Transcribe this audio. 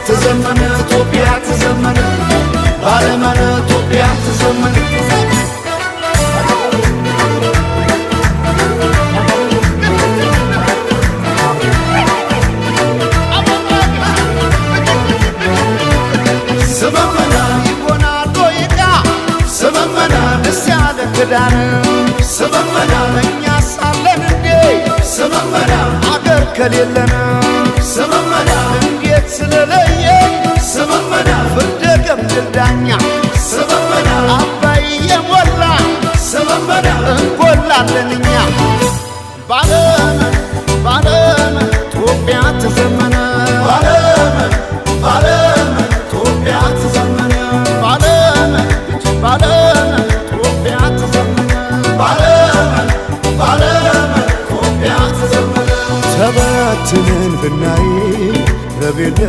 ተዘመነ ኢትዮጵያ ተዘመነ ባለመነ ኢትዮጵያ ተዘመነ ሰመመና ይጎናዶ ይቃ ሰመመና ደስ ያለ ክዳን ሰመመና እኛ ሳለን እንዴ ሰመመና አገር ከሌለና ሰመመና እንዴት ስለለየ ሰመመና ፍርደ ገምድል ዳኛ ሰመመና አባይ የሞላ ሰመመና እንጎላለን እኛ ባለመ ባለመ ኢትዮጵያ ተዘመነ ባለመ ባለመ ኢትዮጵያ ተዘመነ ባለመ ባለመ ኢትዮጵያ ተዘመነ ባለመ ባለመ ኢትዮጵያ ተዘመነ ተበትነን ብናይ ረቤለ